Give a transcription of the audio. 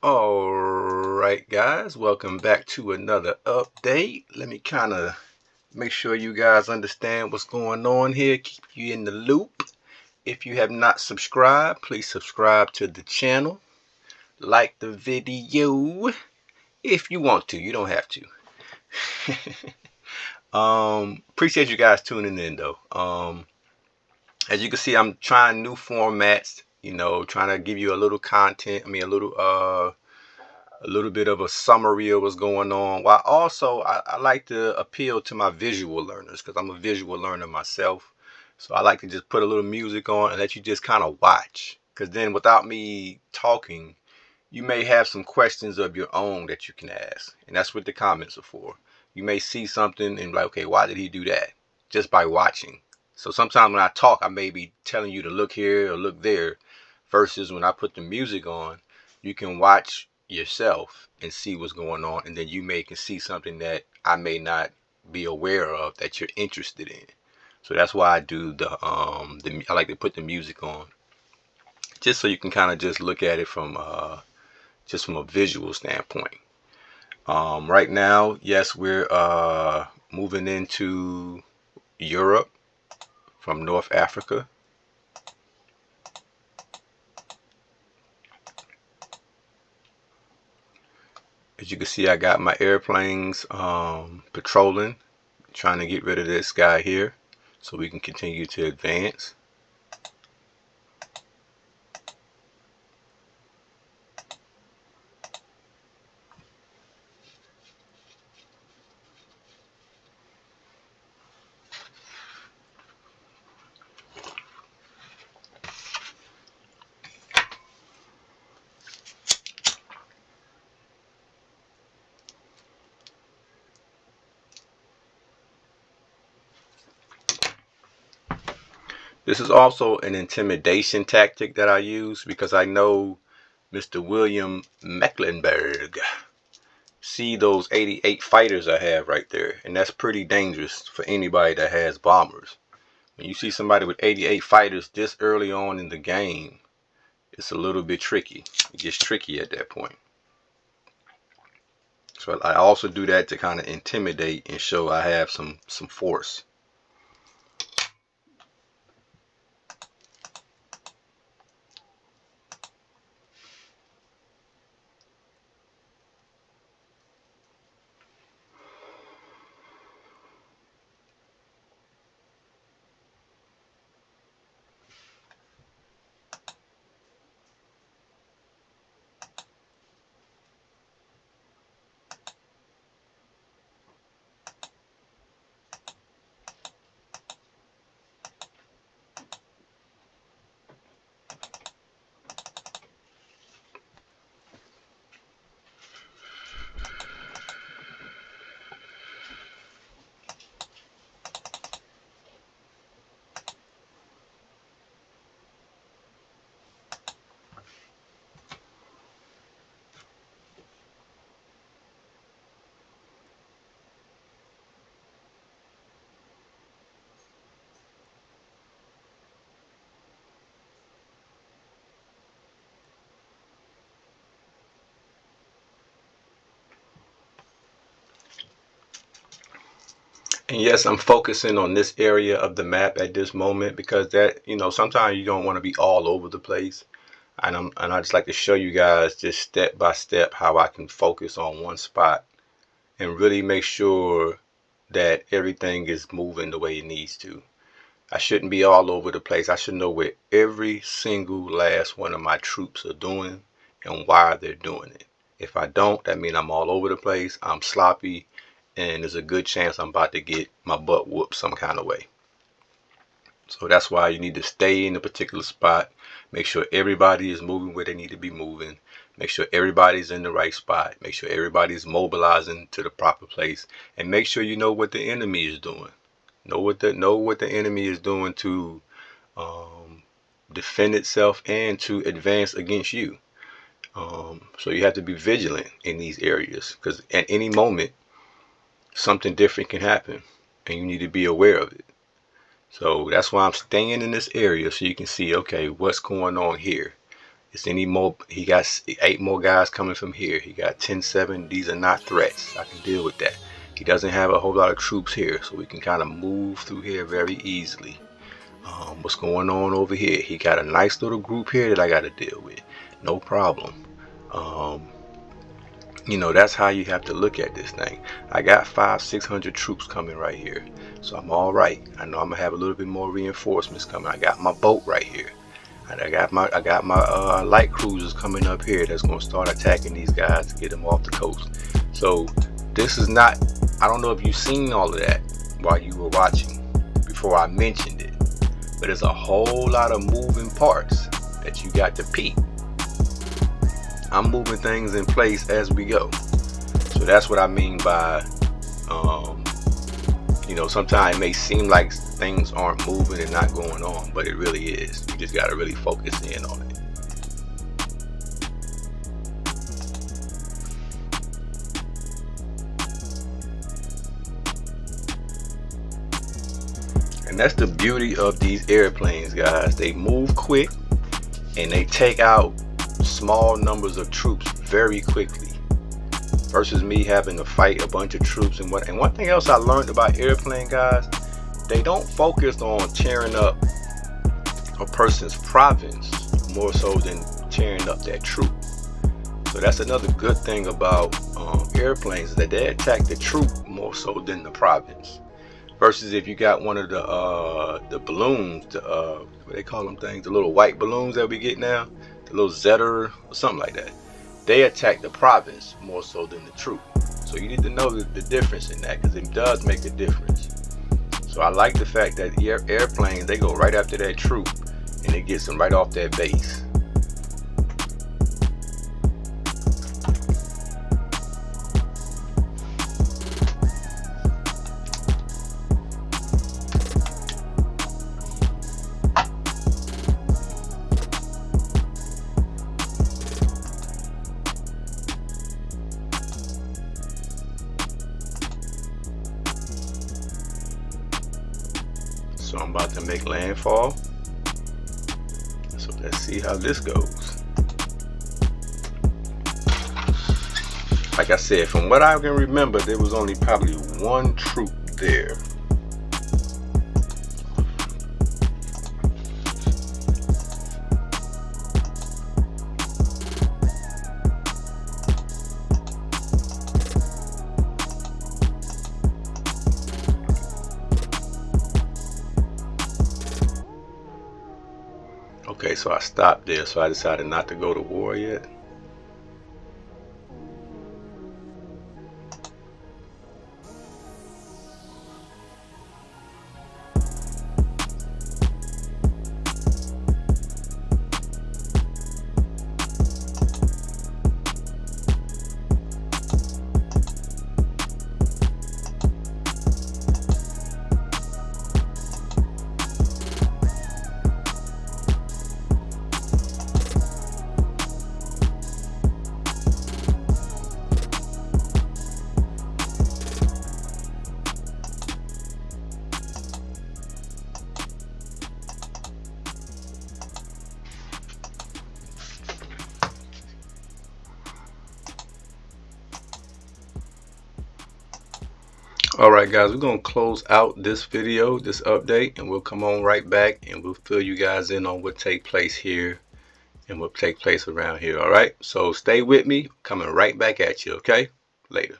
Alright guys, welcome back to another update. Let me kind of make sure you guys understand what's going on here, keep you in the loop. If you have not subscribed, please subscribe to the channel. Like the video if you want to, you don't have to. Appreciate you guys tuning in though. As you can see, I'm trying new formats, trying to give you a little content, a little bit of a summary of what's going on, while also I like to appeal to my visual learners because I'm a visual learner myself. So I like to just put a little music on and let you just kind of watch, because then without me talking, you may have some questions of your own that you can ask, and that's what the comments are for. You may see something and be like, okay, why did he do that? Just by watching. So sometimes when I talk, I may be telling you to look here or look there, versus when I put the music on, you can watch yourself and see what's going on, and then you may can see something that I may not be aware of that you're interested in. So that's why I do I like to put the music on, just so you can kind of just look at it from just from a visual standpoint. Right now, yes, we're moving into Europe from North Africa. As you can see, I got my airplanes patrolling, trying to get rid of this guy here so we can continue to advance. This is also an intimidation tactic that I use because I know Mr. William Mecklenburg. See those 88 fighters I have right there, and that's pretty dangerous for anybody that has bombers. When you see somebody with 88 fighters this early on in the game, it's a little bit tricky. It gets tricky at that point. So I also do that to kind of intimidate and show I have some force. And yes, I'm focusing on this area of the map at this moment because that, sometimes you don't want to be all over the place. And I just like to show you guys just step by step how I can focus on one spot and really make sure that everything is moving the way it needs to. I shouldn't be all over the place. I should know where every single last one of my troops are doing and why they're doing it. If I don't, that means I'm all over the place, I'm sloppy, and there's a good chance I'm about to get my butt whooped some kind of way. So that's why you need to stay in a particular spot. Make sure everybody is moving where they need to be moving. Make sure everybody's in the right spot. Make sure everybody's mobilizing to the proper place. And make sure you know what the enemy is doing. Know what the enemy is doing to defend itself and to advance against you. So you have to be vigilant in these areas because at any moment something different can happen and you need to be aware of it. So that's why I'm staying in this area so you can see, okay, what's going on here. It's any more. He got 8 more guys coming from here. He got 10-7. These are not threats. I can deal with that. He doesn't have a whole lot of troops here, so we can kind of move through here very easily. What's going on over here? He got a nice little group here that I got to deal with. No problem. You know, that's how you have to look at this thing. I got 500-600 troops coming right here, so I'm all right. I know I'm gonna have a little bit more reinforcements coming. I got my boat right here. I got my light cruisers coming up here that's gonna start attacking these guys to get them off the coast. So this is not, I don't know if you've seen all of that while you were watching before I mentioned it, but there's a whole lot of moving parts that you got to peep. I'm moving things in place as we go. So that's what I mean by you know, sometimes it may seem like things aren't moving and not going on, but it really is. You just got to really focus in on it. And that's the beauty of these airplanes, guys. They move quick and they take out small numbers of troops very quickly, versus me having to fight a bunch of troops. And one thing else I learned about airplane guys, they don't focus on tearing up a person's province more so than tearing up that troop. So that's another good thing about airplanes, is that they attack the troop more so than the province. Versus if you got one of the balloons, what they call them things, the little white balloons that we get now, the little Zetter or something like that, they attack the province more so than the troop. So you need to know the difference in that, because it does make a difference. So I like the fact that airplanes, they go right after that troop and it gets them right off that base. So I'm about to make landfall. So let's see how this goes. Like I said, from what I can remember, there was only probably one troop there. Okay, so I stopped there, so I decided not to go to war yet. Alright guys, we're going to close out this video, this update, and we'll come on right back and we'll fill you guys in on what take place here and what take place around here. Alright, so stay with me, coming right back at you, okay? Later.